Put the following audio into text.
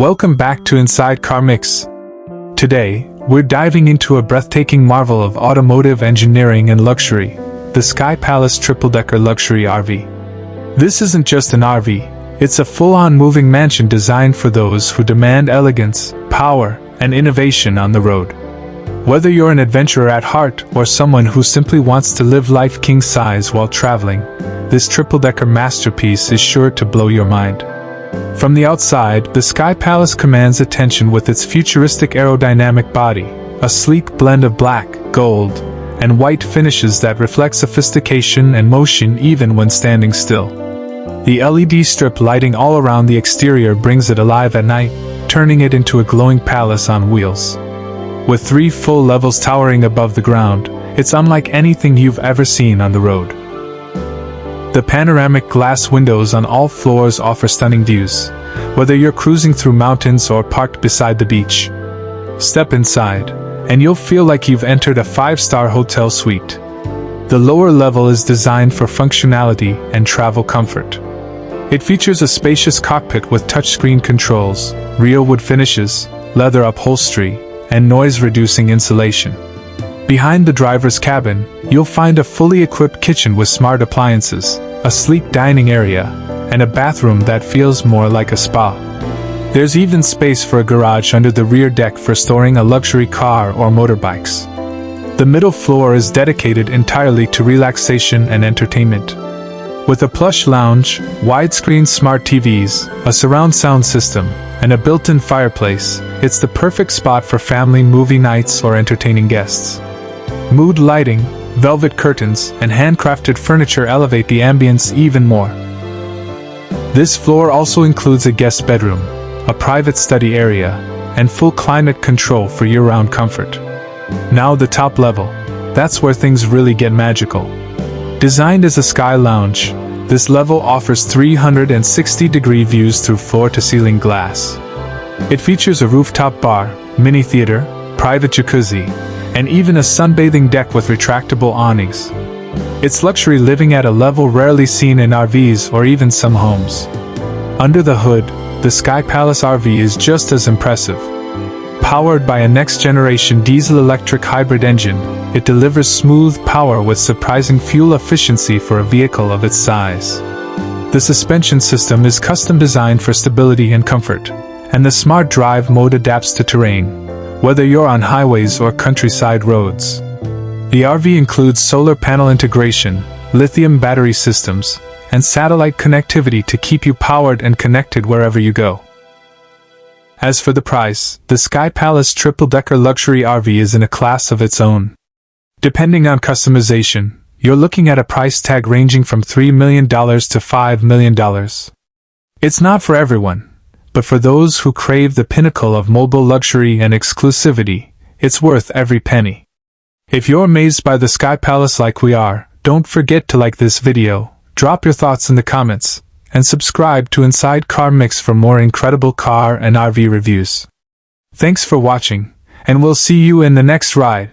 Welcome back to Inside Car Mix. Today, we're diving into a breathtaking marvel of automotive engineering and luxury, the Sky Palace triple-decker luxury RV. This isn't just an RV, it's a full-on moving mansion designed for those who demand elegance, power, and innovation on the road. Whether you're an adventurer at heart or someone who simply wants to live life king-size while traveling, this triple-decker masterpiece is sure to blow your mind. From the outside, the Sky Palace commands attention with its futuristic aerodynamic body, a sleek blend of black, gold, and white finishes that reflect sophistication and motion even when standing still. The LED strip lighting all around the exterior brings it alive at night, turning it into a glowing palace on wheels. With 3 full levels towering above the ground, it's unlike anything you've ever seen on the road. The panoramic glass windows on all floors offer stunning views, whether you're cruising through mountains or parked beside the beach. Step inside, and you'll feel like you've entered a 5-star hotel suite. The lower level is designed for functionality and travel comfort. It features a spacious cockpit with touchscreen controls, real wood finishes, leather upholstery, and noise-reducing insulation. Behind the driver's cabin, you'll find a fully equipped kitchen with smart appliances, a sleek dining area, and a bathroom that feels more like a spa. There's even space for a garage under the rear deck for storing a luxury car or motorbikes. The middle floor is dedicated entirely to relaxation and entertainment. With a plush lounge, widescreen smart TVs, a surround sound system, and a built-in fireplace, it's the perfect spot for family movie nights or entertaining guests. Mood lighting, velvet curtains, and handcrafted furniture elevate the ambience even more. This floor also includes a guest bedroom, a private study area, and full climate control for year-round comfort. Now the top level. That's where things really get magical. Designed as a sky lounge, this level offers 360-degree views through floor-to-ceiling glass. It features a rooftop bar, mini theater, private jacuzzi, and even a sunbathing deck with retractable awnings. It's luxury living at a level rarely seen in RVs or even some homes. Under the hood, the Sky Palace RV is just as impressive. Powered by a next-generation diesel-electric hybrid engine, it delivers smooth power with surprising fuel efficiency for a vehicle of its size. The suspension system is custom-designed for stability and comfort, and the Smart Drive mode adapts to terrain, whether you're on highways or countryside roads. The RV includes solar panel integration, lithium battery systems, and satellite connectivity to keep you powered and connected wherever you go. As for the price, the Sky Palace triple-decker luxury RV is in a class of its own. Depending on customization, you're looking at a price tag ranging from $3 million to $5 million. It's not for everyone, but for those who crave the pinnacle of mobile luxury and exclusivity, it's worth every penny. If you're amazed by the Sky Palace like we are, don't forget to like this video, drop your thoughts in the comments, and subscribe to Inside Car Mix for more incredible car and RV reviews. Thanks for watching, and we'll see you in the next ride.